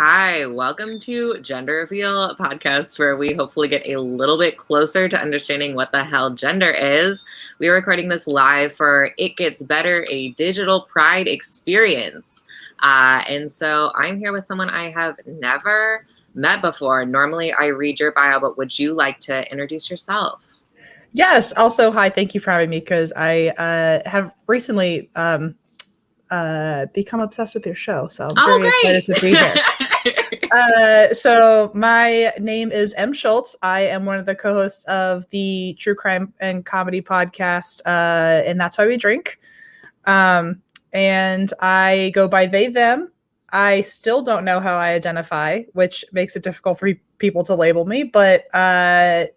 Hi, welcome to Gender Reveal, a podcast where we hopefully get a little bit closer to understanding what the hell gender is. We are recording this live for It Gets Better, a digital pride experience. And so I'm here with someone I have never met before. Normally I read your bio, but would you like to introduce yourself? Yes. Also, hi. Thank you for having me because I have recently become obsessed with your show. So I'm very excited to be here. So my name is Em Schulz. I am one of the co-hosts of the true crime and comedy podcast, and That's Why We Drink. And I go by they, them. I still don't know how I identify, which makes it difficult for people to label me, but that's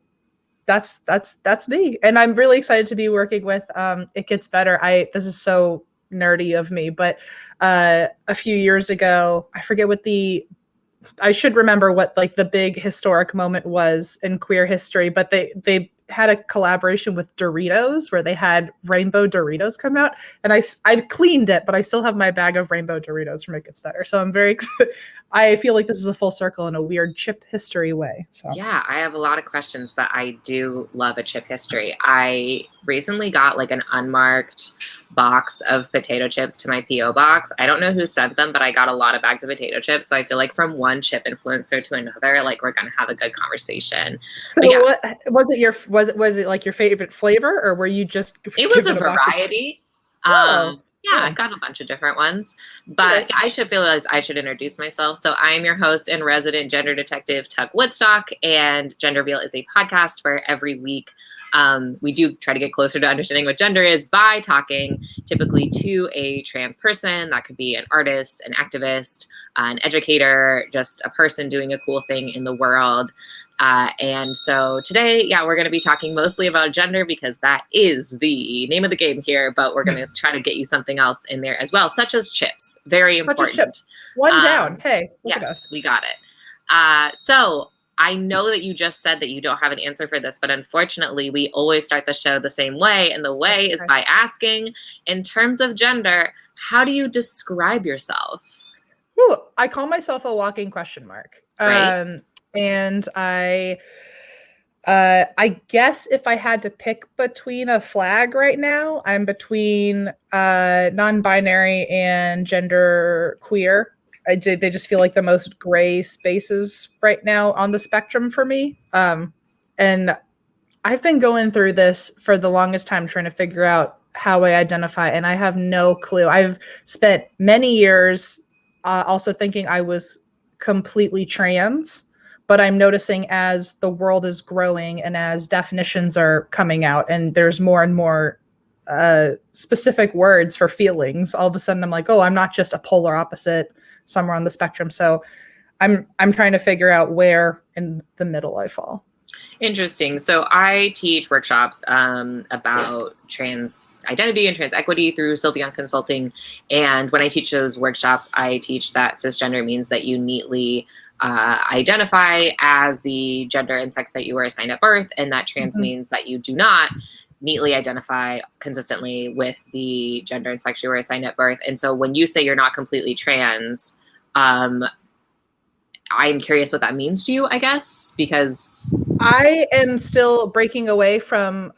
me. And I'm really excited to be working with It Gets Better. This is so nerdy of me, but a few years ago, I should remember what like the big historic moment was in queer history, but they had a collaboration with Doritos where they had rainbow Doritos come out, and I've cleaned it, but I still have my bag of rainbow Doritos from It Gets Better. So I'm very I feel like this is a full circle in a weird chip history way. So yeah, I have a lot of questions, but I do love a chip history. I recently got like an unmarked box of potato chips to my P.O. box. I don't know who sent them, but I got a lot of bags of potato chips. So I feel like from one chip influencer to another, like we're going to have a good conversation. So yeah. What was it like your favorite flavor, or were you just it was a variety. Yeah, I got a bunch of different ones, but I should introduce myself. So I am your host and resident gender detective, Tuck Woodstock, and Gender Reveal is a podcast where every week we do try to get closer to understanding what gender is by talking typically to a trans person. That could be an artist, an activist, an educator, just a person doing a cool thing in the world. And so today, we're going to be talking mostly about gender because that is the name of the game here, but we're going to try to get you something else in there as well, such as chips. Very important. Such as chips. One down. Hey, look at us. We got it. So I know that you just said that you don't have an answer for this, but unfortunately, we always start the show the same way. And the way is by asking, in terms of gender, how do you describe yourself? Ooh, I call myself a walking question mark. Right. And I guess if I had to pick between a flag right now, I'm between non-binary and gender queer. They just feel like the most gray spaces right now on the spectrum for me. And I've been going through this for the longest time trying to figure out how I identify, and I have no clue. I've spent many years also thinking I was completely trans, but I'm noticing as the world is growing and as definitions are coming out and there's more and more specific words for feelings, all of a sudden I'm like, oh, I'm not just a polar opposite somewhere on the spectrum. So I'm trying to figure out where in the middle I fall. Interesting. So I teach workshops about trans identity and trans equity through Sylvian Consulting. And when I teach those workshops, I teach that cisgender means that you neatly identify as the gender and sex that you were assigned at birth, and that trans means that you do not neatly identify consistently with the gender and sex you were assigned at birth. And so when you say you're not completely trans, I'm curious what that means to you, I guess, because I am still breaking away from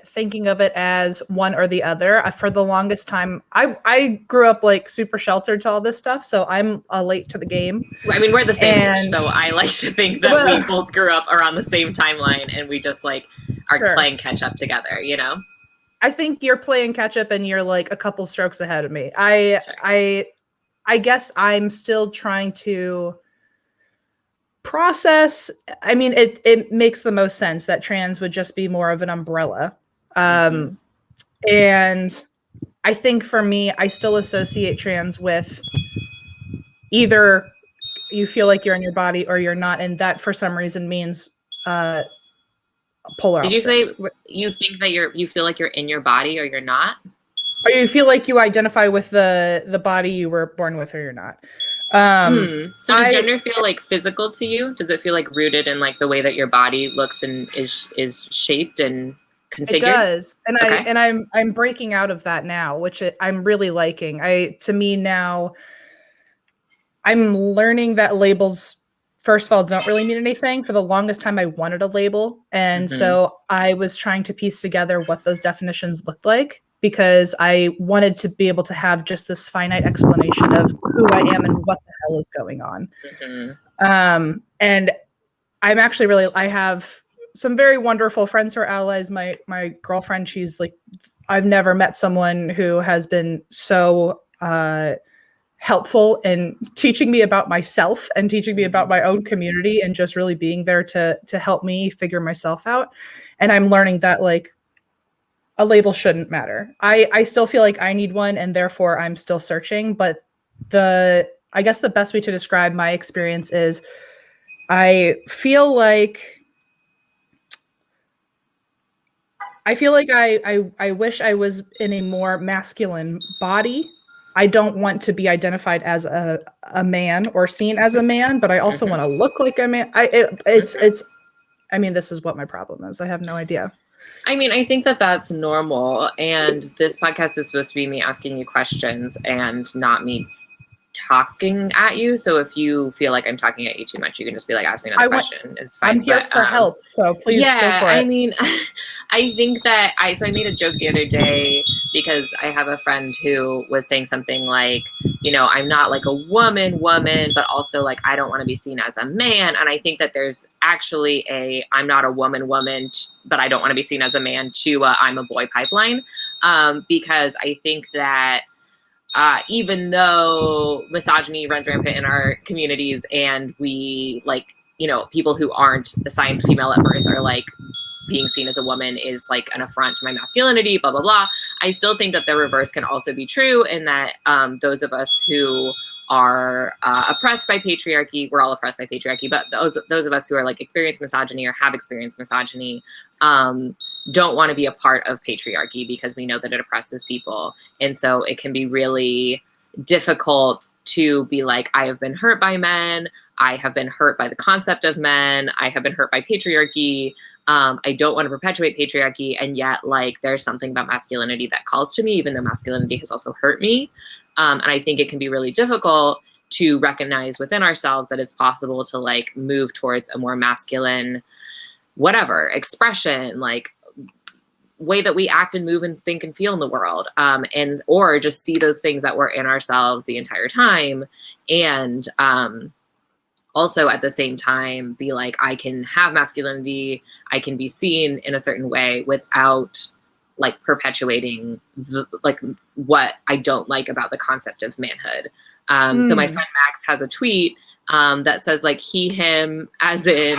thinking of it as one or the other. For the longest time, I grew up like super sheltered to all this stuff, so I'm late to the game. I mean, we're the same age, so I like to think that we both grew up around the same timeline and we just like are playing catch up together, you know? I think you're playing catch up and you're like a couple strokes ahead of me. I guess I'm still trying to process. I mean, it makes the most sense that trans would just be more of an umbrella. And I think for me, I still associate trans with either you feel like you're in your body or you're not, and that for some reason means polar opposites. Did you say you think that you feel like you're in your body or you're not? Or you feel like you identify with the body you were born with or you're not. So does gender feel like physical to you? Does it feel like rooted in like the way that your body looks and is shaped and configured? It does. And I'm breaking out of that now, which I'm really liking. To me now, I'm learning that labels, first of all, don't really mean anything. For the longest time, I wanted a label. And so I was trying to piece together what those definitions looked like, because I wanted to be able to have just this finite explanation of who I am and what the hell is going on. And I'm actually really, I have some very wonderful friends who are allies. My girlfriend, she's like, I've never met someone who has been so helpful in teaching me about myself and teaching me about my own community, and just really being there to help me figure myself out. And I'm learning that like a label shouldn't matter. I still feel like I need one, and therefore I'm still searching. But I guess the best way to describe my experience is I feel like I wish I was in a more masculine body. I don't want to be identified as a man or seen as a man, but I also want to look like a man. I mean, this is what my problem is. I have no idea. I mean, I think that that's normal. And this podcast is supposed to be me asking you questions and not me talking at you. So if you feel like I'm talking at you too much, you can just be like, ask me another question. It's fine. I'm here for help. So please go for it. I mean, I think that I made a joke the other day because I have a friend who was saying something like, you know, I'm not like a woman, but also like, I don't want to be seen as a man. And I think that there's actually I'm not a woman, but I don't want to be seen as a man to I'm a boy pipeline. Because I think that even though misogyny runs rampant in our communities and we like, you know, people who aren't assigned female at birth are like being seen as a woman is like an affront to my masculinity, blah, blah, blah. I still think that the reverse can also be true, in that those of us who are oppressed by patriarchy, we're all oppressed by patriarchy, but those of us who are like experience misogyny or have experienced misogyny, don't want to be a part of patriarchy because we know that it oppresses people. And so it can be really difficult to be like, I have been hurt by men. I have been hurt by the concept of men. I have been hurt by patriarchy. I don't want to perpetuate patriarchy. And yet like, there's something about masculinity that calls to me, even though masculinity has also hurt me. And I think it can be really difficult to recognize within ourselves that it's possible to like move towards a more masculine, whatever expression, like way that we act and move and think and feel in the world, or just see those things that were in ourselves the entire time, and also at the same time be like, I can have masculinity, I can be seen in a certain way without like perpetuating like what I don't like about the concept of manhood. So my friend Max has a tweet that says like he, him, as in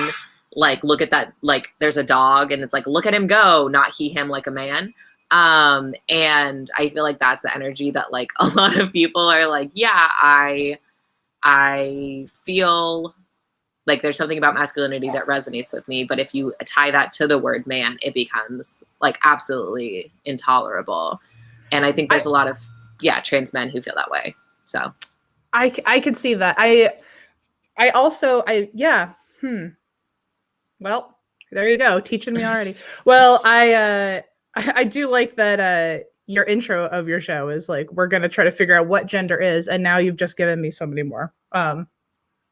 like, look at that, like there's a dog and it's like, look at him go, not he, him, like a man. And I feel like that's the energy that like a lot of people are like, yeah, I feel like there's something about masculinity that resonates with me. But if you tie that to the word man, it becomes like absolutely intolerable. And I think there's a lot of, trans men who feel that way. So I could see that. Well, there you go. Teaching me already. Well, I do like that your intro of your show is like, we're going to try to figure out what gender is. And now you've just given me so many more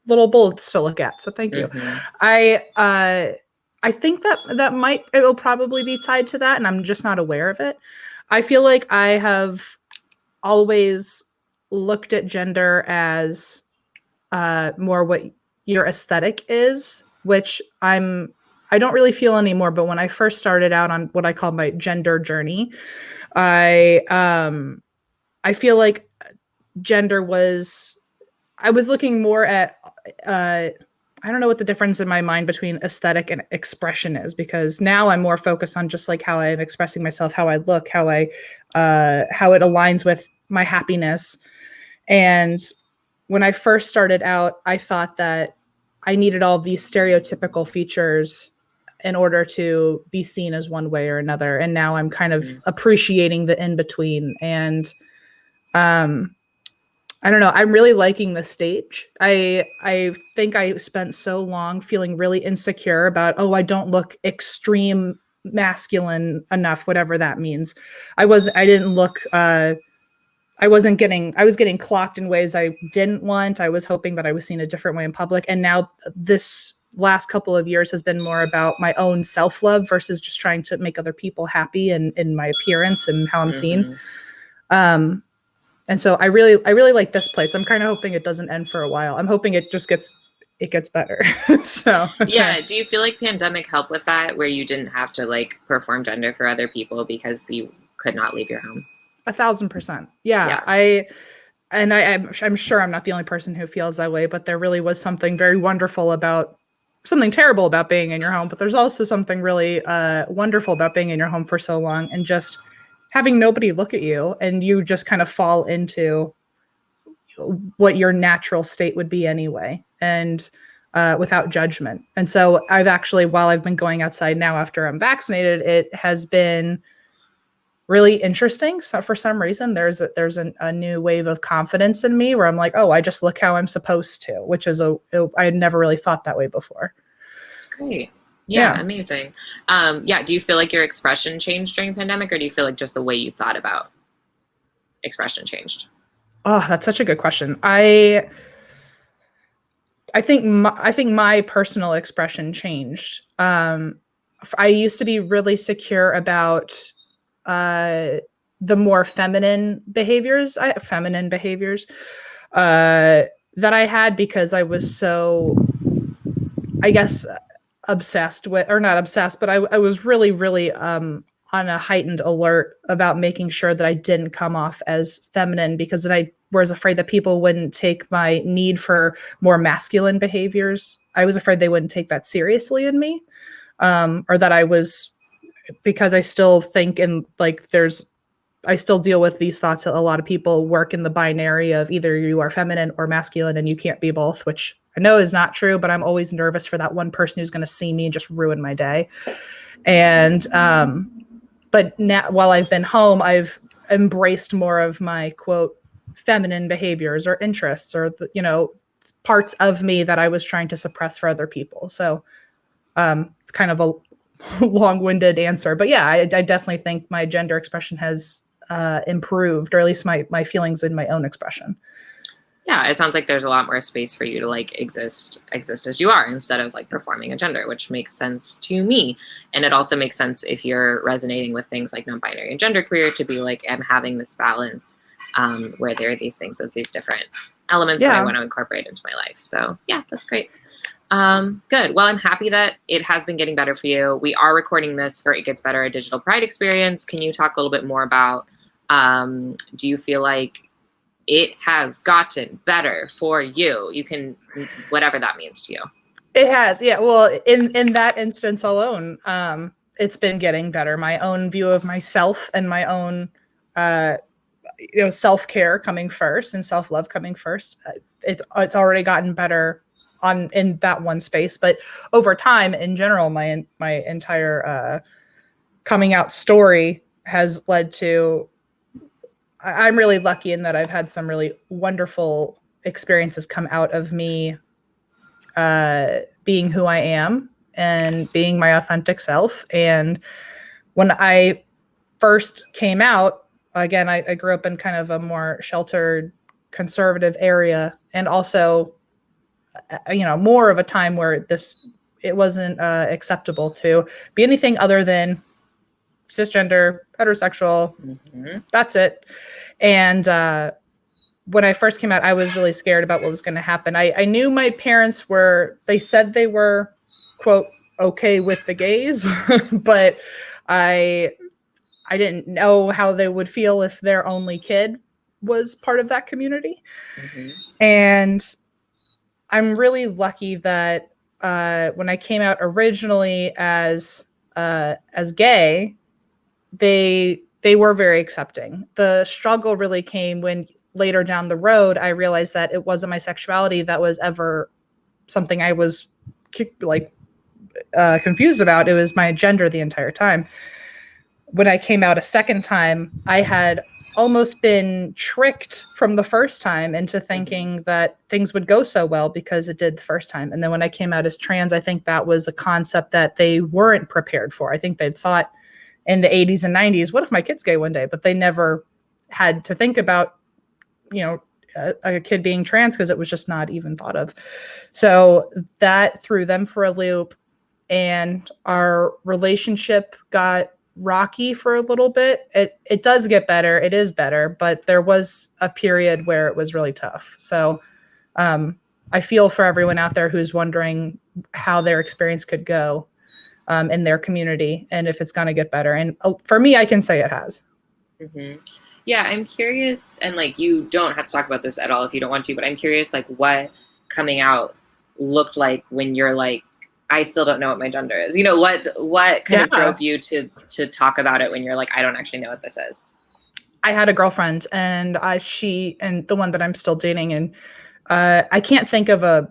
little bullets to look at. So thank you. I think that it'll probably be tied to that. And I'm just not aware of it. I feel like I have always looked at gender as more what your aesthetic is, which I don't really feel anymore. But when I first started out on what I call my gender journey, I feel like gender I was looking more at, I don't know what the difference in my mind between aesthetic and expression is, because now I'm more focused on just like how I'm expressing myself, how I look, how it aligns with my happiness. And when I first started out, I thought that I needed all these stereotypical features in order to be seen as one way or another. And now I'm kind of appreciating the in-between. And I don't know, I'm really liking the stage. I think I spent so long feeling really insecure about, I don't look extreme masculine enough, whatever that means. I didn't look I was getting clocked in ways I didn't want. I was hoping that I was seen a different way in public. And now this last couple of years has been more about my own self-love versus just trying to make other people happy and in my appearance and how I'm seen. And so I really like this place. I'm kind of hoping it doesn't end for a while. I'm hoping it gets better. So Yeah. Do you feel like pandemic helped with that, where you didn't have to like perform gender for other people because you could not leave your home? 1,000%. Yeah. I'm sure I'm not the only person who feels that way, but there really was something very wonderful about something terrible about being in your home, but there's also something really wonderful about being in your home for so long and just having nobody look at you and you just kind of fall into what your natural state would be anyway, and without judgment. And so I've actually, while I've been going outside now after I'm vaccinated, it has been really interesting. So for some reason, there's a new wave of confidence in me where I'm like, oh, I just look how I'm supposed to, which is I had never really thought that way before. That's great. Yeah, amazing. Do you feel like your expression changed during pandemic, or do you feel like just the way you thought about expression changed? Oh, that's such a good question. I think my personal expression changed. I used to be really secure about the more feminine behaviors that I had, because I was so, I guess, obsessed with, or not obsessed, but I was really, really on a heightened alert about making sure that I didn't come off as feminine, because then I was afraid that people wouldn't take my need for more masculine behaviors. I was afraid they wouldn't take that seriously in me, or that I was, because I still think in like I still deal with these thoughts that a lot of people work in the binary of either you are feminine or masculine and you can't be both, which I know is not true, but I'm always nervous for that one person who's going to see me and just ruin my day. And, but now, while I've been home, I've embraced more of my quote feminine behaviors or interests, or, parts of me that I was trying to suppress for other people. So, it's kind of a long-winded answer, but yeah, I definitely think my gender expression has improved, or at least my feelings in my own expression. Yeah, it sounds like there's a lot more space for you to like exist as you are, instead of like performing a gender, which makes sense to me. And it also makes sense if you're resonating with things like non-binary and genderqueer, to be like, I'm having this balance where there are these things of these different elements that I want to incorporate into my life. So yeah, that's great. Good. Well, I'm happy that it has been getting better for you. We are recording this for It Gets Better, a digital pride experience. Can you talk a little bit more about, do you feel like it has gotten better for you? You can, whatever that means to you. It has. Yeah. Well, in that instance alone, it's been getting better. My own view of myself and my own, self-care coming first and self-love coming first. It's already gotten better in that one space, but over time, in general, my entire coming out story has led to. I'm really lucky in that I've had some really wonderful experiences come out of me being who I am and being my authentic self. And when I first came out, again, I grew up in kind of a more sheltered, conservative area, and also, more of a time where it wasn't acceptable to be anything other than cisgender, heterosexual. Mm-hmm. That's it. And when I first came out, I was really scared about what was going to happen. I knew my parents they said they were, quote, okay with the gays, but I didn't know how they would feel if their only kid was part of that community. Mm-hmm. And I'm really lucky that when I came out originally as gay, they were very accepting. The struggle really came when later down the road, I realized that it wasn't my sexuality that was ever something I was confused about. It was my gender the entire time. When I came out a second time, I had almost been tricked from the first time into thinking that things would go so well because it did the first time. And then when I came out as trans, I think that was a concept that they weren't prepared for. I think they'd thought in the 80s and 90s, what if my kid's gay one day? But they never had to think about a kid being trans, because it was just not even thought of. So that threw them for a loop, and our relationship got rocky for a little bit. It does get better. It is better, but there was a period where it was really tough. So I feel for everyone out there who's wondering how their experience could go in their community and if it's going to get better. And for me, I can say it has. Mm-hmm. Yeah, I'm curious, and like you don't have to talk about this at all if you don't want to, but I'm curious like what coming out looked like when you're like, I still don't know what my gender is. You know, what kind of drove you to talk about it when you're like, I don't actually know what this is? I had a girlfriend, and she and the one that I'm still dating, and I can't think of a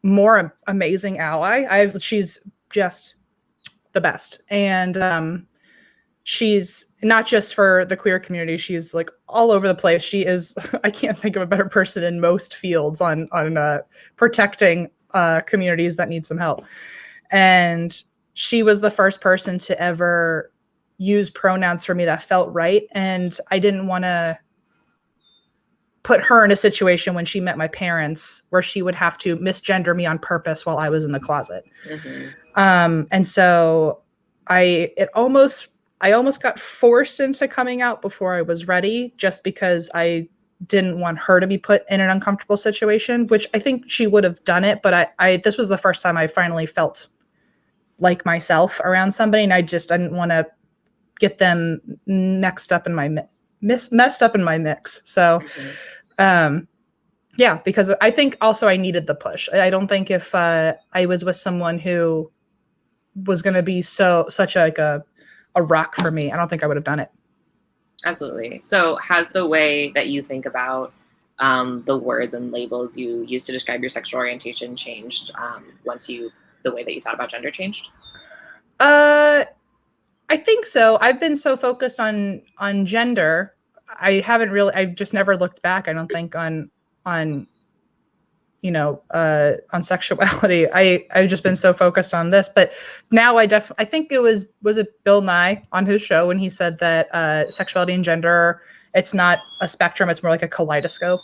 more amazing ally. She's just the best. And she's not just for the queer community. She's like all over the place. She is, I can't think of a better person in most fields on protecting communities that need some help. And she was the first person to ever use pronouns for me that felt right. And I didn't want to put her in a situation when she met my parents where she would have to misgender me on purpose while I was in the closet. Mm-hmm. And so I almost got forced into coming out before I was ready, just because I didn't want her to be put in an uncomfortable situation, which I think she would have done it. But this was the first time I finally felt like myself around somebody. And I didn't want to get them messed up in my mix. So, yeah, because I think also I needed the push. I don't think if I was with someone who was going to be such a rock for me, I don't think I would have done it. Absolutely. So has the way that you think about the words and labels you use to describe your sexual orientation changed once the way that you thought about gender changed? I think so. I've been so focused on gender. I've just never looked back, I don't think, on sexuality. I've just been so focused on this. But now I think it was it Bill Nye on his show when he said that sexuality and gender, it's not a spectrum, it's more like a kaleidoscope.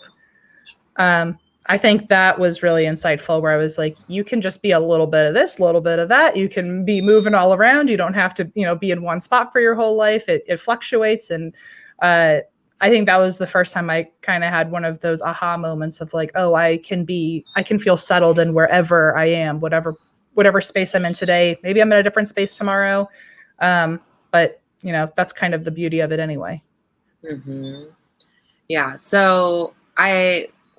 I think that was really insightful, where I was like, you can just be a little bit of this, a little bit of that. You can be moving all around. You don't have to, be in one spot for your whole life. It fluctuates. And I think that was the first time I kind of had one of those aha moments of like, oh, I can feel settled in wherever I am, whatever space I'm in today. Maybe I'm in a different space tomorrow. But that's kind of the beauty of it anyway. Mm-hmm. Yeah. So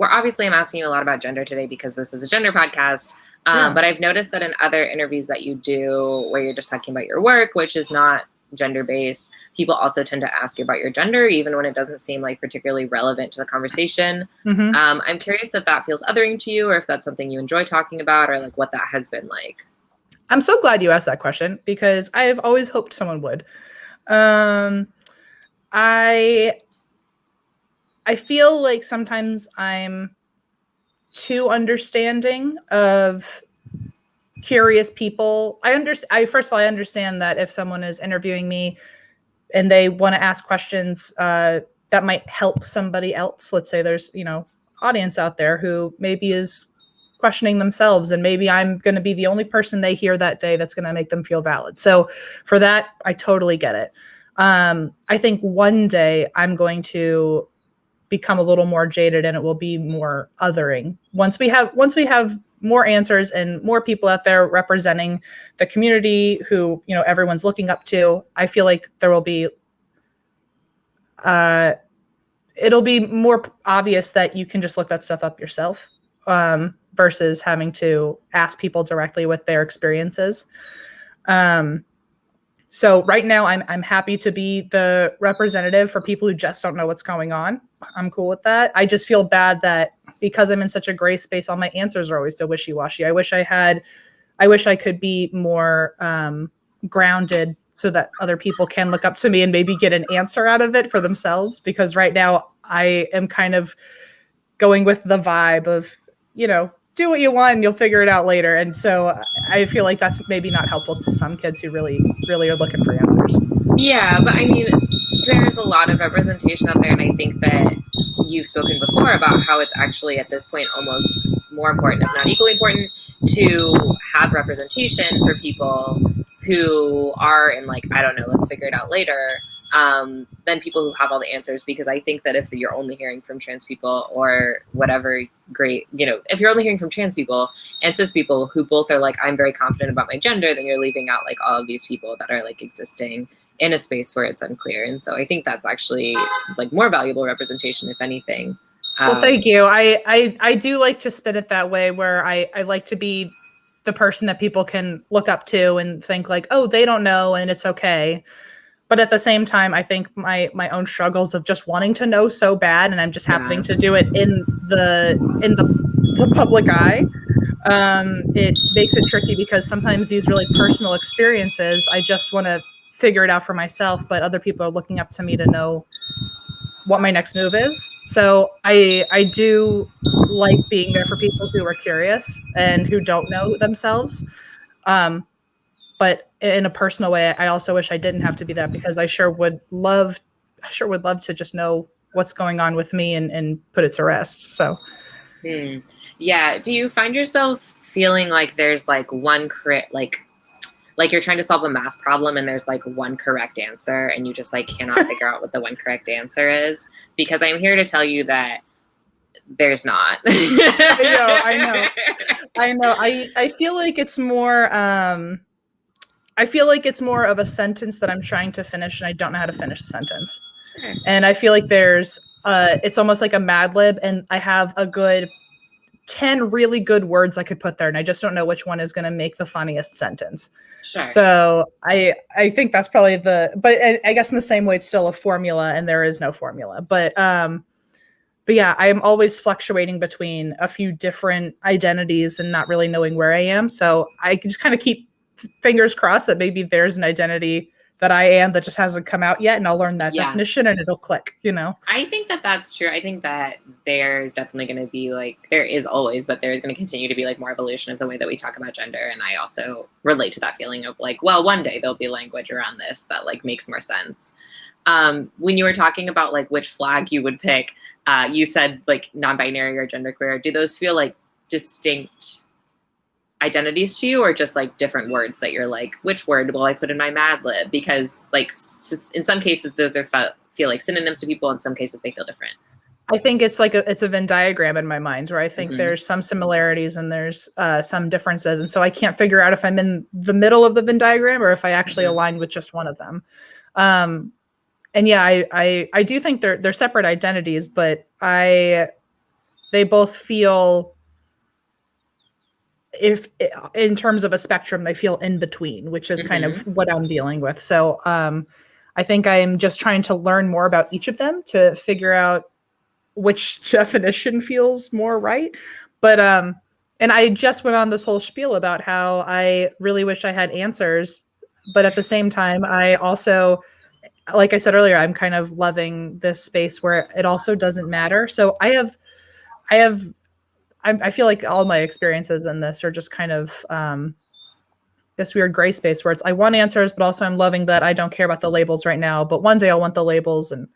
obviously I'm asking you a lot about gender today because this is a gender podcast. But I've noticed that in other interviews that you do where you're just talking about your work, which is not gender-based, people also tend to ask you about your gender, even when it doesn't seem like particularly relevant to the conversation. Mm-hmm. I'm curious if that feels othering to you, or if that's something you enjoy talking about, or like what that has been like. I'm so glad you asked that question, because I have always hoped someone would. I feel like sometimes I'm too understanding of curious people. First of all, I understand that if someone is interviewing me and they want to ask questions that might help somebody else, let's say there's, audience out there who maybe is questioning themselves, and maybe I'm going to be the only person they hear that day that's going to make them feel valid. So for that, I totally get it. I think one day I'm going to become a little more jaded, and it will be more othering. Once we have more answers and more people out there representing the community who, everyone's looking up to, I feel like there will be, it'll be more obvious that you can just look that stuff up yourself, versus having to ask people directly what their experience is. So right now I'm happy to be the representative for people who just don't know what's going on. I'm cool with that. I just feel bad that because I'm in such a gray space, all my answers are always so wishy-washy. I wish I could be more grounded so that other people can look up to me and maybe get an answer out of it for themselves. Because right now I am kind of going with the vibe of, do what you want and you'll figure it out later. And so I feel like that's maybe not helpful to some kids who really, really are looking for answers. Yeah, but I mean, there's a lot of representation out there, and I think that you've spoken before about how it's actually at this point almost more important, if not equally important, to have representation for people who are in, like, I don't know, let's figure it out later, than people who have all the answers. Because I think that if you're only hearing from trans people or whatever, great, you know, if you're only hearing from trans people and cis people who both are like, I'm very confident about my gender, then you're leaving out like all of these people that are like existing in a space where it's unclear. And so I think that's actually like more valuable representation, if anything. Well, thank you. I do like to spin it that way, where I like to be the person that people can look up to and think like, oh, they don't know and it's okay. But at the same time, I think my own struggles of just wanting to know so bad, and I'm just happening to do it in the public eye. It makes it tricky because sometimes these really personal experiences, I just want to figure it out for myself, but other people are looking up to me to know what my next move is. So I do like being there for people who are curious and who don't know themselves. But in a personal way, I also wish I didn't have to be that, because I sure would love to just know what's going on with me and put it to rest. So yeah. Do you find yourself feeling like there's like one correct, like you're trying to solve a math problem and there's like one correct answer and you just like cannot figure out what the one correct answer is? Because I'm here to tell you that there's not. I know. I feel like it's more I feel like it's more of a sentence that I'm trying to finish and I don't know how to finish the sentence. Sure. And I feel like there's it's almost like a Mad Lib, and I have a good 10 really good words I could put there, and I just don't know which one is going to make the funniest sentence. Sure. So I think that's probably but I guess in the same way it's still a formula and there is no formula. But yeah, I'm always fluctuating between a few different identities and not really knowing where I am. So I can just kind of keep fingers crossed that maybe there's an identity that I am that just hasn't come out yet, and I'll learn that definition and it'll click, you know? I think that that's true. I think that there's definitely going to be like, there is always, but there's going to continue to be like more evolution of the way that we talk about gender. And I also relate to that feeling of like, well, one day there'll be language around this that like makes more sense. When you were talking about like which flag you would pick, you said like non-binary or genderqueer. Do those feel like distinct identities to you, or just like different words that you're like, which word will I put in my Mad Lib? Because like in some cases those are feel like synonyms to people, in some cases they feel different. I think it's like it's a Venn diagram in my mind, where I think there's some similarities and there's some differences, and so I can't figure out if I'm in the middle of the Venn diagram or if I actually align with just one of them. And yeah, I do think they're separate identities, but they both feel, if in terms of a spectrum, they feel in between, which is kind of what I'm dealing with. So I think I'm just trying to learn more about each of them to figure out which definition feels more right. But and I just went on this whole spiel about how I really wish I had answers, but at the same time, I also, like I said earlier, I'm kind of loving this space where it also doesn't matter. So I feel like all my experiences in this are just kind of this weird gray space where it's, I want answers, but also I'm loving that I don't care about the labels right now, but one day I'll want the labels. And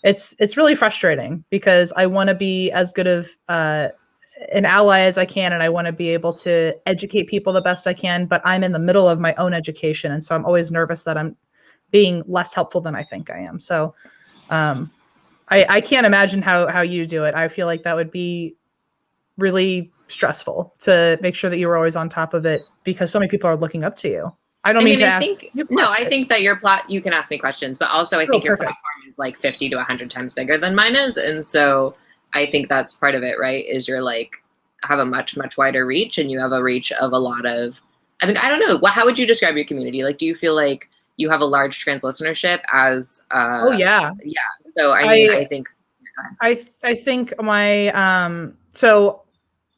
it's really frustrating because I want to be as good of an ally as I can, and I want to be able to educate people the best I can, but I'm in the middle of my own education. And so I'm always nervous that I'm being less helpful than I think I am. So I can't imagine how you do it. I feel like that would be really stressful to make sure that you were always on top of it, because so many people are looking up to you. I mean, I think that your plot, you can ask me questions, but also I think your platform is like 50 to 100 times bigger than mine is. And so I think that's part of it, right? Is you're like, have a much, much wider reach, and you have a reach of a lot of, I mean, I don't know. How would you describe your community? Like, do you feel like you have a large trans listenership as, oh yeah. Yeah. So I think, I think my, so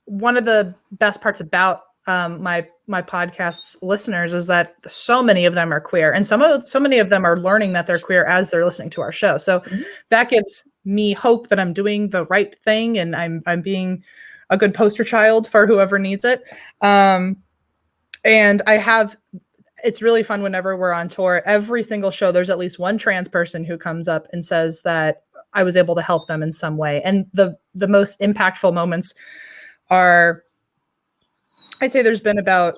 one of the best parts about my podcast's listeners is that so many of them are queer, and so many of them are learning that they're queer as they're listening to our show. So that gives me hope that I'm doing the right thing, and I'm being a good poster child for whoever needs it. And it's really fun whenever we're on tour. Every single show, there's at least one trans person who comes up and says that I was able to help them in some way. And the most impactful moments are, I'd say there's been about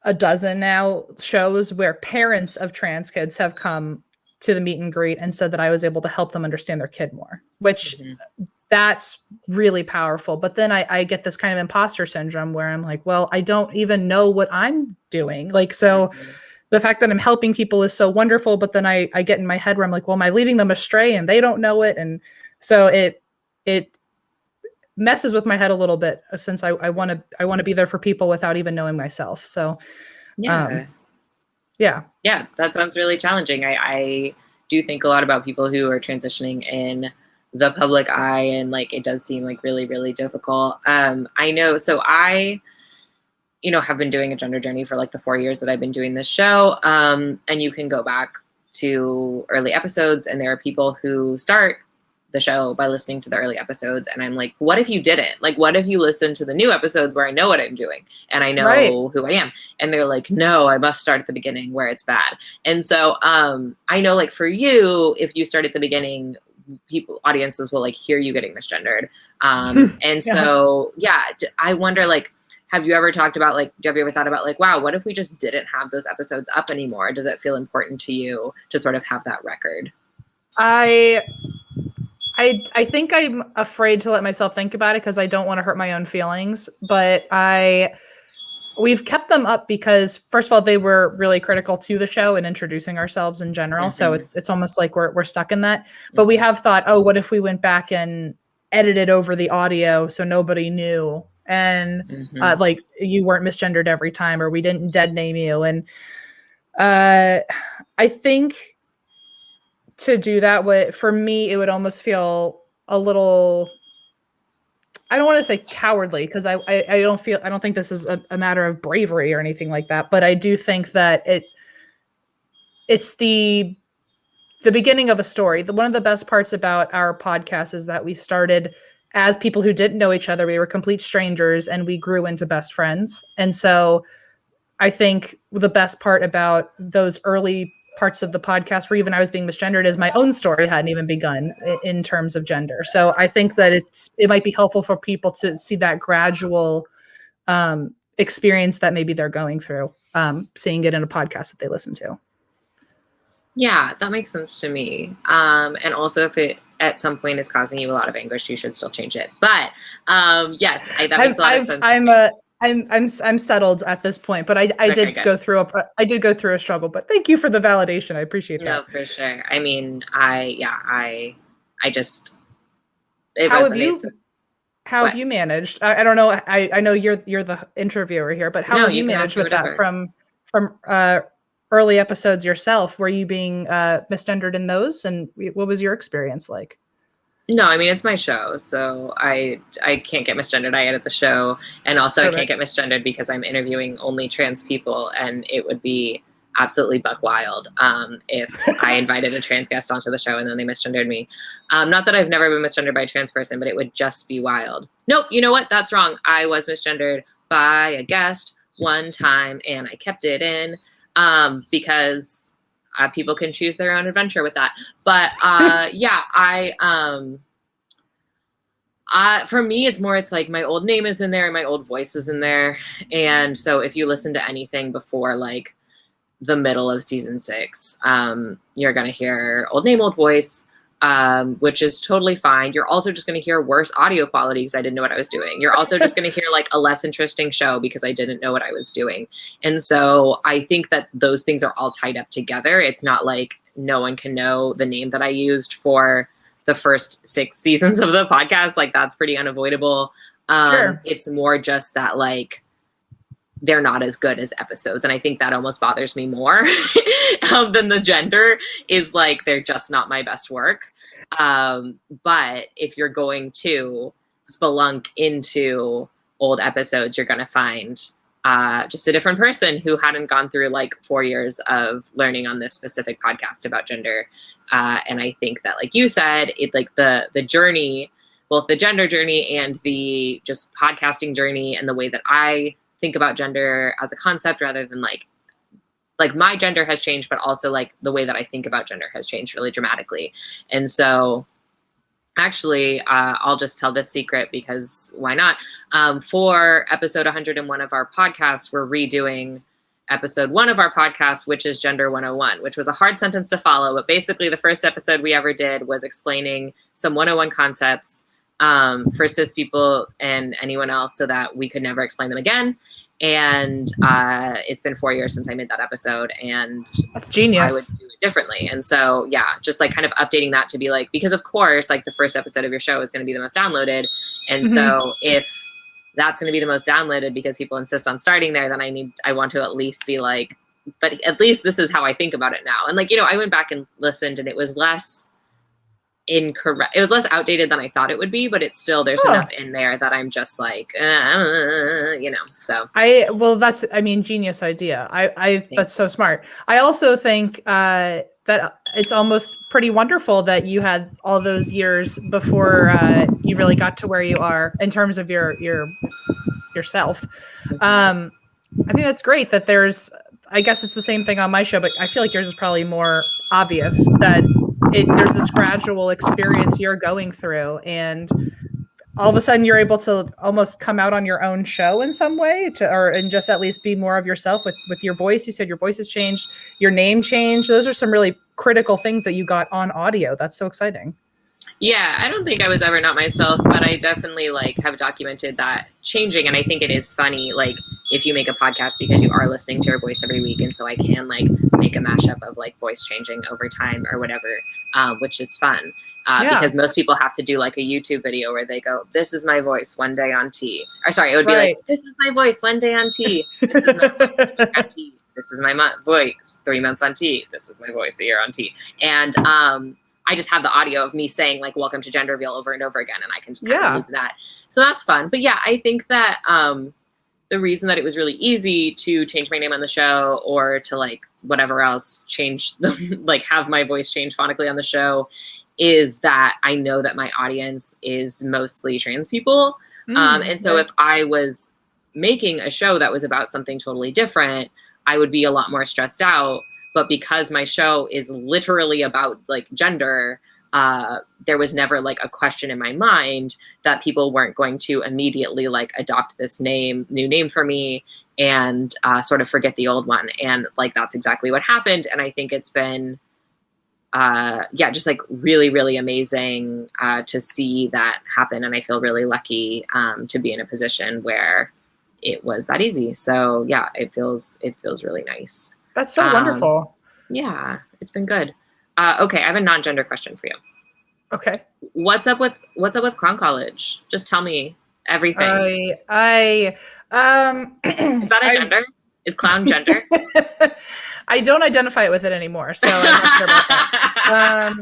a dozen now shows where parents of trans kids have come to the meet and greet and said that I was able to help them understand their kid more, which that's really powerful. But then I get this kind of imposter syndrome where I'm like, well, I don't even know what I'm doing. Like, so the fact that I'm helping people is so wonderful, but then I get in my head where I'm like, well, am I leading them astray and they don't know it? And so it messes with my head a little bit, since I want to be there for people without even knowing myself. So yeah. Yeah, that sounds really challenging. I do think a lot about people who are transitioning in the public eye, and like it does seem like really, really difficult. I know, so I have been doing a gender journey for like the 4 years that I've been doing this show. And you can go back to early episodes, and there are people who start the show by listening to the early episodes. And I'm like, what if you didn't? Like, what if you listen to the new episodes where I know what I'm doing and I know who I am? And they're like, no, I must start at the beginning where it's bad. And so I know, like, for you, if you start at the beginning, audiences will like hear you getting misgendered. And so, I wonder, like, have you ever thought about like, wow, what if we just didn't have those episodes up anymore? Does it feel important to you to sort of have that record? I think I'm afraid to let myself think about it because I don't want to hurt my own feelings, but we've kept them up because, first of all, they were really critical to the show and introducing ourselves in general. So it's almost like we're stuck in that. But we have thought, oh, what if we went back and edited over the audio so nobody knew, and like you weren't misgendered every time, or we didn't dead name you. And I think to do that, for me, it would almost feel a little, I don't want to say cowardly, because I don't think this is a matter of bravery or anything like that. But I do think that it's the beginning of a story. One of the best parts about our podcast is that we started as people who didn't know each other. We were complete strangers and we grew into best friends. And so I think the best part about those early parts of the podcast where even I was being misgendered is my own story hadn't even begun in terms of gender. So I think that it might be helpful for people to see that gradual experience that maybe they're going through, seeing it in a podcast that they listen to. Yeah, that makes sense to me. And also, if it at some point is causing you a lot of anguish, you should still change it. But yes, that makes a lot of sense. I'm settled at this point, but I did go through a struggle. But thank you for the validation. I appreciate that. No, for sure. I mean, I just it how resonates. How have you managed? I don't know. I know you're the interviewer here, but how have you managed with that from early episodes yourself? Were you being misgendered in those, and what was your experience like? No, I mean, it's my show, so I can't get misgendered. I edit the show, and also I can't get misgendered because I'm interviewing only trans people, and it would be absolutely buck wild if I invited a trans guest onto the show and then they misgendered me. Not that I've never been misgendered by a trans person, but it would just be wild. Nope, you know what? That's wrong. I was misgendered by a guest one time, and I kept it in because people can choose their own adventure with that. But for me, it's like my old name is in there and my old voice is in there. And so if you listen to anything before like the middle of season 6, you're going to hear old name, old voice, which is totally fine. You're also just going to hear worse audio quality because I didn't know what I was doing. You're also just going to hear like a less interesting show because I didn't know what I was doing. And so I think that those things are all tied up together. It's not like no one can know the name that I used for the first 6 seasons of the podcast. Like that's pretty unavoidable. Sure. It's more just that like they're not as good as episodes. And I think that almost bothers me more than the gender is like, they're just not my best work. But if you're going to spelunk into old episodes, you're going to find just a different person who hadn't gone through like 4 years of learning on this specific podcast about gender. And I think that, like you said, it like the journey, both the gender journey and the just podcasting journey and the way that I think about gender as a concept rather than like my gender has changed, but also like the way that I think about gender has changed really dramatically. And so Actually, I'll just tell this secret because why not? For episode 101 of our podcast, we're redoing episode 1 of our podcast, which is Gender 101, which was a hard sentence to follow. But basically, the first episode we ever did was explaining some 101 concepts for cis people and anyone else so that we could never explain them again. And it's been 4 years since I made that episode, and that's genius. I would do it differently. And so, yeah, just like kind of updating that to be like, because of course, like the first episode of your show is going to be the most downloaded. And so if that's going to be the most downloaded because people insist on starting there, then I want to at least be like, but at least this is how I think about it now. And like, I went back and listened, and it was less incorrect. It was less outdated than I thought it would be, but it's still, there's enough in there that I'm just like, so. That's, genius idea. That's so smart. I also think that it's almost pretty wonderful that you had all those years before you really got to where you are in terms of yourself. I think that's great that I guess it's the same thing on my show, but I feel like yours is probably more obvious that there's this gradual experience you're going through, and all of a sudden you're able to almost come out on your own show in some way and just at least be more of yourself with your voice. You said your voice has changed, your name changed. Those are some really critical things that you got on audio. That's so exciting. Yeah, I don't think I was ever not myself, but I definitely like have documented that changing. And I think it is funny, like if you make a podcast because you are listening to your voice every week. And so I can like make a mashup of like voice changing over time or whatever, which is fun. Because most people have to do like a YouTube video where they go, this is my voice one day on T. Or sorry, it would be like, this is my voice one day on T. This is my voice on T. This is my voice 3 months on T. This is my voice a year on T. And I just have the audio of me saying like, welcome to Gender Reveal over and over again. And I can just kind of loop that. So that's fun. But yeah, I think that the reason that it was really easy to change my name on the show or to like whatever else change like have my voice change phonically on the show is that I know that my audience is mostly trans people. And so if I was making a show that was about something totally different, I would be a lot more stressed out. But because my show is literally about like gender, there was never like a question in my mind that people weren't going to immediately like adopt this new name for me and sort of forget the old one. And like, that's exactly what happened. And I think it's been, just like really, really amazing to see that happen. And I feel really lucky to be in a position where it was that easy. So yeah, it feels really nice. That's so wonderful. Yeah, it's been good. Okay, I have a non-gender question for you. Okay. What's up with clown college? Just tell me everything. Is that a gender? Is clown gender? I don't identify with it anymore, so I'm not sure about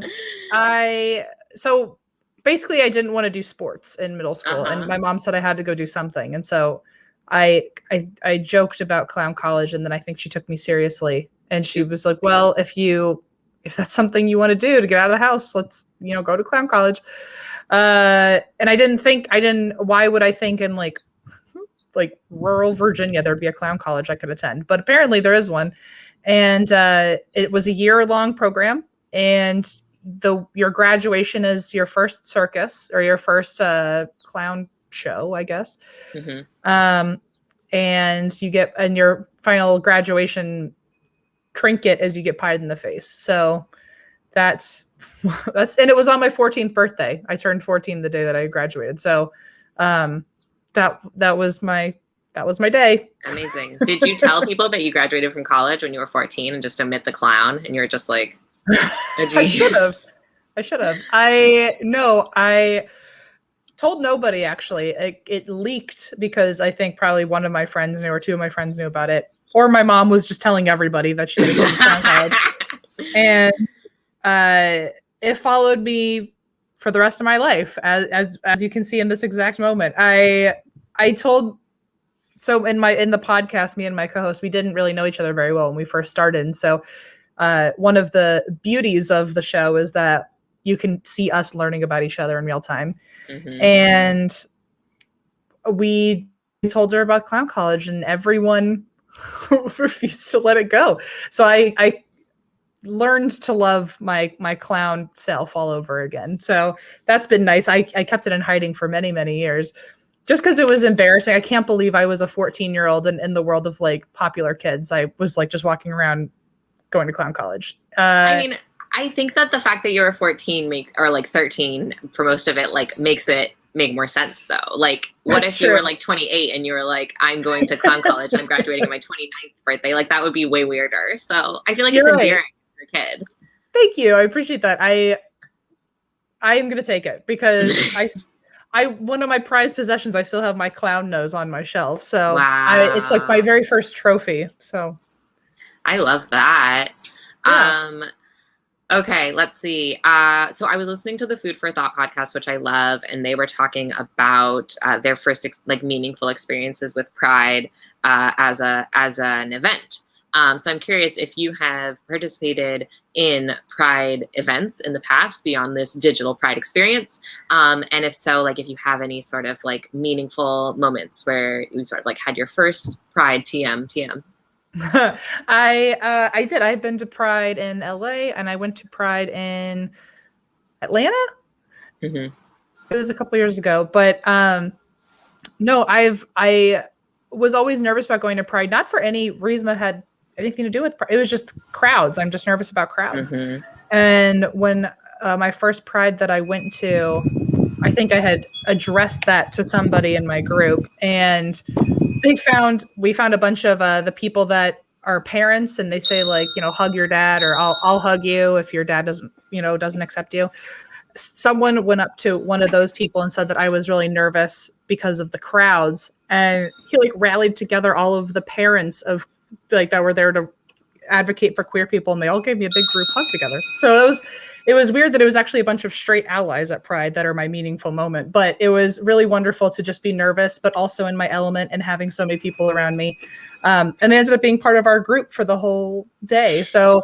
that. So basically I didn't want to do sports in middle school, and my mom said I had to go do something, and so I joked about clown college, and then I think she took me seriously, and she was like, well, if that's something you want to do to get out of the house, let's, go to clown college. And why would I think in like rural Virginia, there'd be a clown college I could attend, but apparently there is one. And, it was a year-long program, and your graduation is your first circus or your first, clown show, I guess. And you get, and your final graduation trinket is you get pied in the face. So that's, and it was on my 14th birthday. I turned 14 the day that I graduated. So, that was my day. Amazing. Did you tell people that you graduated from college when you were 14 and just omit the clown? And you were just like, I should have. I told nobody, actually. It leaked because I think probably one of my friends knew, or two of my friends knew about it. Or my mom was just telling everybody that she had gone to clown college. And it followed me for the rest of my life, as you can see in this exact moment. I told, so in the podcast, me and my co-host, we didn't really know each other very well when we first started. And so one of the beauties of the show is that you can see us learning about each other in real time. And we told her about clown college, and everyone refused to let it go. So I learned to love my clown self all over again. So that's been nice. I kept it in hiding for many, many years just because it was embarrassing. I can't believe I was a 14-year-old and in the world of like popular kids. I was like just walking around going to clown college. I mean, I think that the fact that you were 14 or like 13 for most of it, like makes it make more sense though. Like what if you were like 28 and you were like, I'm going to clown college and I'm graduating on my 29th birthday? Like that would be way weirder. So I feel like it's endearing for a kid. Thank you. I appreciate that. I'm going to take it because I one of my prized possessions, I still have my clown nose on my shelf. So wow. It's like my very first trophy. So I love that. Yeah. Okay, let's see. So I was listening to the Food for Thought podcast, which I love, and they were talking about their first like meaningful experiences with Pride as an event. So I'm curious if you have participated in Pride events in the past beyond this digital Pride experience, and if so, like if you have any sort of like meaningful moments where you sort of like had your first Pride TM. I did. I've been to Pride in LA and I went to Pride in Atlanta. Mm-hmm. It was a couple years ago, but no, I was always nervous about going to Pride, not for any reason that had anything to do with Pride. It was just crowds. I'm just nervous about crowds. Mm-hmm. And when my first Pride that I went to, I think I had addressed that to somebody in my group, and we found a bunch of the people that are parents, and they say like, hug your dad, or I'll hug you if your dad doesn't accept you. Someone went up to one of those people and said that I was really nervous because of the crowds, and he like rallied together all of the parents of like that were there to advocate for queer people, and they all gave me a big group hug together. So it was weird that it was actually a bunch of straight allies at Pride that are my meaningful moment, but it was really wonderful to just be nervous but also in my element and having so many people around me, and they ended up being part of our group for the whole day. So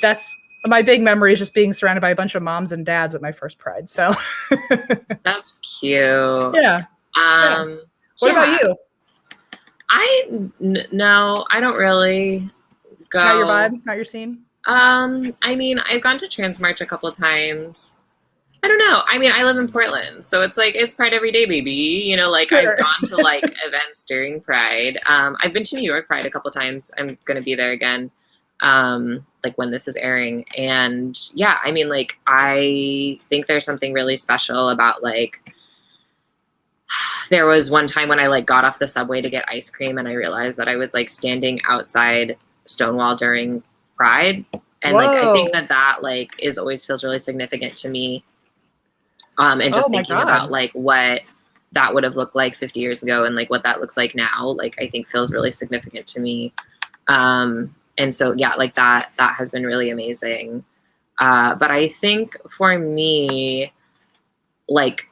that's my big memory, is just being surrounded by a bunch of moms and dads at my first Pride. So that's cute. Yeah. What about you? No, I don't really go. Not your vibe? Not your scene? I mean, I've gone to Transmarch a couple of times. I don't know. I mean, I live in Portland, so it's like it's Pride every day, baby. Like sure. I've gone to like events during Pride. I've been to New York Pride a couple of times. I'm gonna be there again, like when this is airing. And yeah, I mean, like I think there's something really special about like. There was one time when I like got off the subway to get ice cream, and I realized that I was like standing outside Stonewall during Pride, and Whoa. like I think that like is always feels really significant to me. And just thinking about like what that would have looked like 50 years ago and like what that looks like now, like I think feels really significant to me. And so yeah, like that has been really amazing. But I think for me, like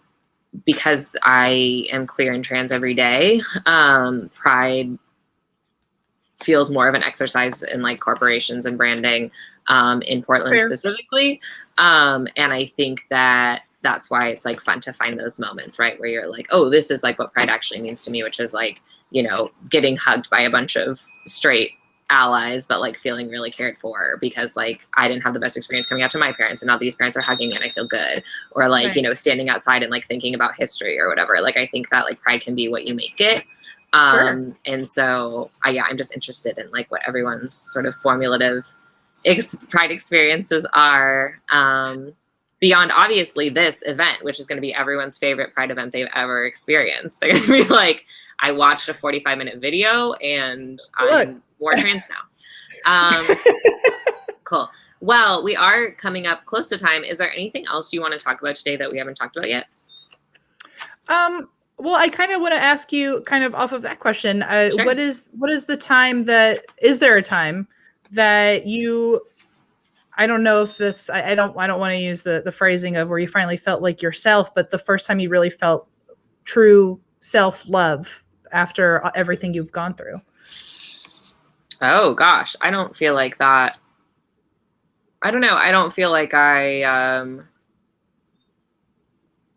because I am queer and trans every day, Pride feels more of an exercise in like corporations and branding in Portland specifically. And I think that's why it's like fun to find those moments, right? Where you're like, oh, this is like what Pride actually means to me, which is like, getting hugged by a bunch of straight allies, but like feeling really cared for because like I didn't have the best experience coming out to my parents, and now these parents are hugging me and I feel good. Or like, standing outside and like thinking about history or whatever. Like I think that like Pride can be what you make it. Sure. And so I'm just interested in like what everyone's sort of formative Pride experiences are, beyond obviously this event, which is going to be everyone's favorite Pride event they've ever experienced. They're going to be like, I watched a 45-minute video and I'm more trans now. Cool. Well, we are coming up close to time. Is there anything else you want to talk about today that we haven't talked about yet? Well, I kind of want to ask you kind of off of that question. Sure. What is the time is there a time that you, I don't know if this, I don't want to use the phrasing of where you finally felt like yourself, but the first time you really felt true self-love after everything you've gone through? Oh gosh, I don't feel like that. I don't know. I don't feel like I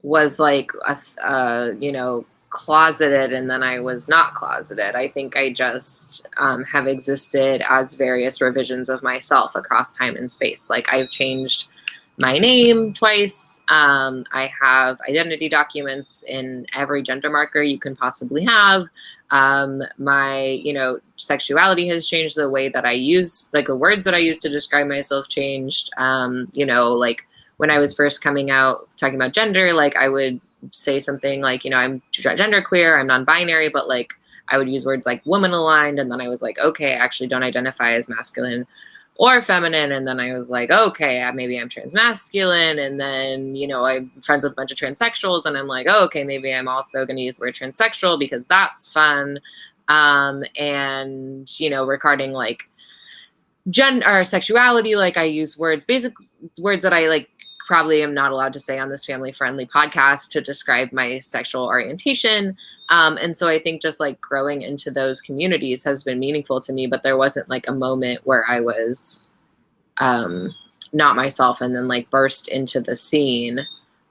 was like, closeted and then I was not closeted. I think I just have existed as various revisions of myself across time and space. Like I've changed my name twice. I have identity documents in every gender marker you can possibly have. My, sexuality has changed. The way that I use, like the words that I use to describe myself changed. Like when I was first coming out talking about gender, like I would say something like, I'm genderqueer, I'm non-binary, but like I would use words like woman aligned. And then I was like, okay, I actually don't identify as masculine or feminine. And then I was like, okay, maybe I'm transmasculine. And then, I'm friends with a bunch of transsexuals and I'm like, oh, okay, maybe I'm also going to use the word transsexual because that's fun. Regarding like gender or sexuality, like I use basic words that I like probably am not allowed to say on this family friendly podcast to describe my sexual orientation. And so I think just like growing into those communities has been meaningful to me, but there wasn't like a moment where I was not myself and then like burst into the scene.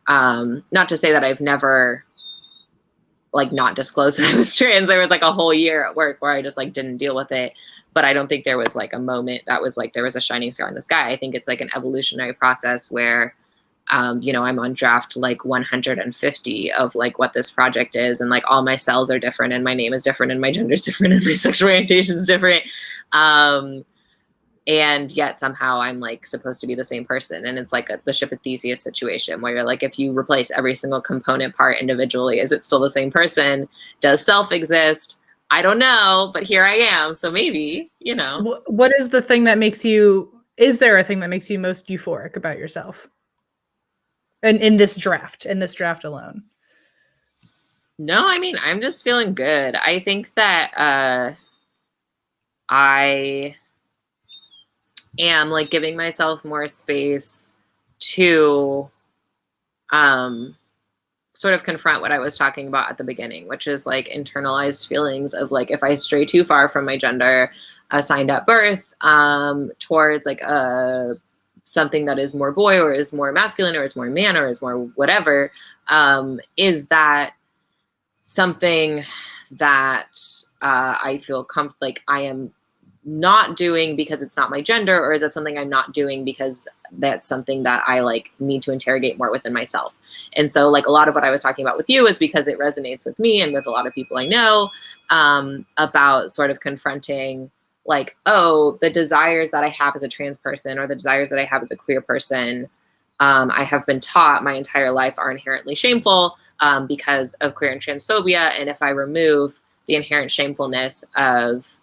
Not to say that I've never like not disclosed that I was trans. There was like a whole year at work where I just like didn't deal with it. But I don't think there was like a moment that was like there was a shining star in the sky. I think it's like an evolutionary process where I'm on draft like 150 of like what this project is, and like all my cells are different and my name is different and my gender is different and my sexual orientation is different. And yet somehow I'm like supposed to be the same person. And it's like the ship of Theseus situation where you're like, if you replace every single component part individually, is it still the same person? Does self exist? I don't know, but here I am. So maybe, What is the thing that makes you, is there a thing that makes you most euphoric about yourself? And in this draft alone? No, I mean, I'm just feeling good. I think that I am like giving myself more space to sort of confront what I was talking about at the beginning, which is like internalized feelings of like, if I stray too far from my gender assigned at birth towards like something that is more boy or is more masculine or is more man or is more whatever, is that something that I feel like I am not doing because it's not my gender, or is it something I'm not doing because that's something that I like need to interrogate more within myself? And so like a lot of what I was talking about with you is because it resonates with me and with a lot of people I know about sort of confronting like, oh, the desires that I have as a trans person or the desires that I have as a queer person, I have been taught my entire life are inherently shameful because of queer and transphobia. And if I remove the inherent shamefulness of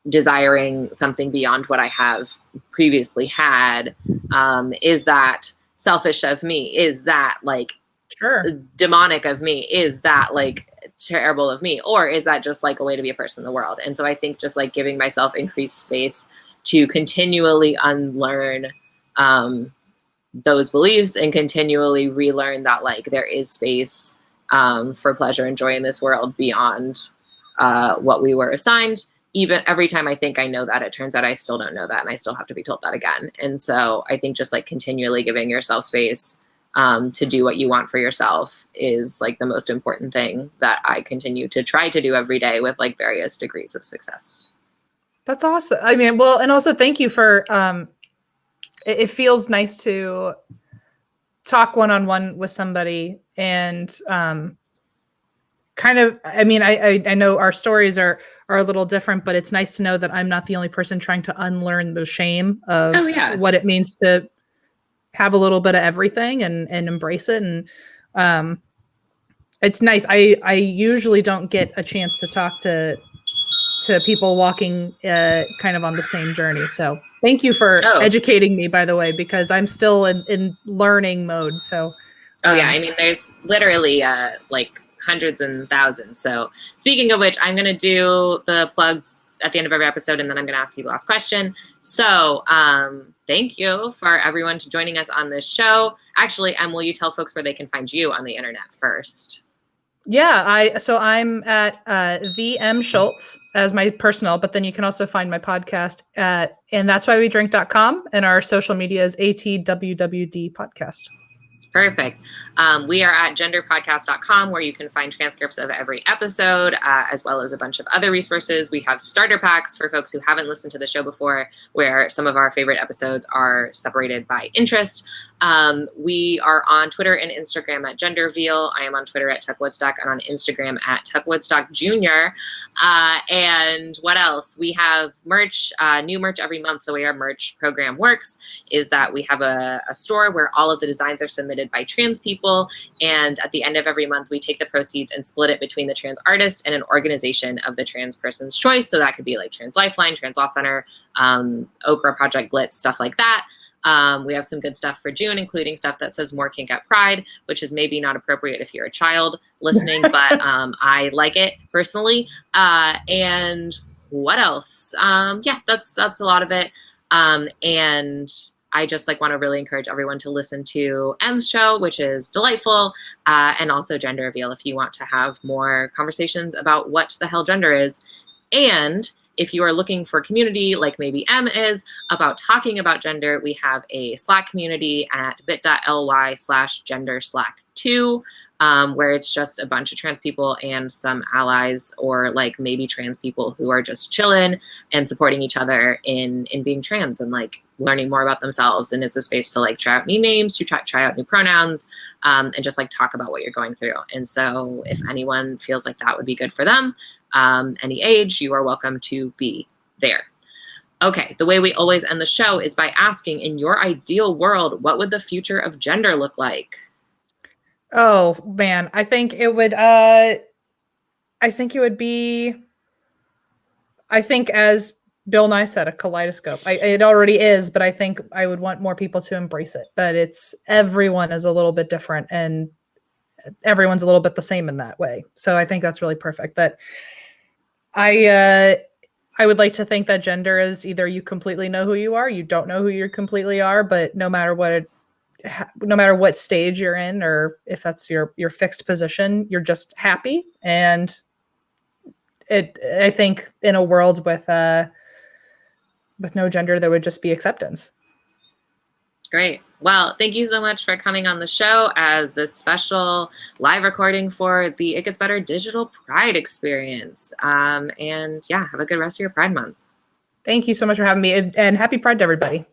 desiring something beyond what I have previously had, is that selfish of me? Is that like demonic of me? Is that like terrible of me? Or is that just like a way to be a person in the world? And so I think just like giving myself increased space to continually unlearn those beliefs and continually relearn that like there is space for pleasure and joy in this world beyond what we were assigned. Even every time I think I know that, it turns out I still don't know that, and I still have to be told that again. And so I think just like continually giving yourself space to do what you want for yourself is like the most important thing that I continue to try to do every day with like various degrees of success. That's awesome. I mean, well, and also thank you for, it feels nice to talk one-on-one with somebody and kind of, I mean, I know our stories are a little different, but it's nice to know that I'm not the only person trying to unlearn the shame of what it means to have a little bit of everything and embrace it. And it's nice. I usually don't get a chance to talk to people walking kind of on the same journey. So thank you for educating me, by the way, because I'm still in learning mode. So yeah, I mean, there's literally like hundreds and thousands. So speaking of which, I'm going to do the plugs at the end of every episode, and then I'm going to ask you the last question. So thank you for everyone to joining us on this show. Actually, will you tell folks where they can find you on the internet first? Yeah, I'm at the Em Schulz as my personal, but then you can also find my podcast at and that's why we drink.com, and our social media is ATWWD podcast. Perfect. We are at genderpodcast.com, where you can find transcripts of every episode, as well as a bunch of other resources. We have starter packs for folks who haven't listened to the show before, where some of our favorite episodes are separated by interest. We are on Twitter and Instagram at genderveal. I am on Twitter at Tuck Woodstock and on Instagram at Tuck Woodstock Jr. And what else? We have merch, new merch every month. The way our merch program works is that we have a store where all of the designs are submitted by trans people, and at the end of every month we take the proceeds and split it between the trans artist and an organization of the trans person's choice. So that could be like Trans Lifeline, Trans Law Center, Okra Project Glitz, stuff like that. We have some good stuff for June, including stuff that says more kink at Pride, which is maybe not appropriate if you're a child listening, but I like it personally. And what else? Yeah, that's a lot of it. And I just want to really encourage everyone to listen to Em's show, which is delightful, and also Gender Reveal if you want to have more conversations about what the hell gender is. And if you are looking for community, like maybe Em is, about talking about gender, we have a Slack community at bit.ly/genderslack2, where it's just a bunch of trans people and some allies, or maybe trans people who are just chilling and supporting each other in being trans and learning more about themselves. And it's a space to try out new names, to try out new pronouns, and just talk about what you're going through. And so if anyone feels like that would be good for them, any age, you are welcome to be there. Okay, the way we always end the show is by asking, in your ideal world, what would the future of gender look like? Oh man, I think it would be, as Bill Nye said, a kaleidoscope. It already is, but I think I would want more people to embrace it. But everyone is a little bit different and everyone's a little bit the same in that way. So I think that's really perfect. That I would like to think that gender is either you completely know who you are, you don't know who you completely are, but no matter what stage you're in, or if that's your fixed position, you're just happy. And I think in a world with no gender, there would just be acceptance. Great. Well, thank you so much for coming on the show as this special live recording for the It Gets Better Digital Pride experience. And yeah, have a good rest of your Pride Month. Thank you so much for having me, and happy Pride to everybody.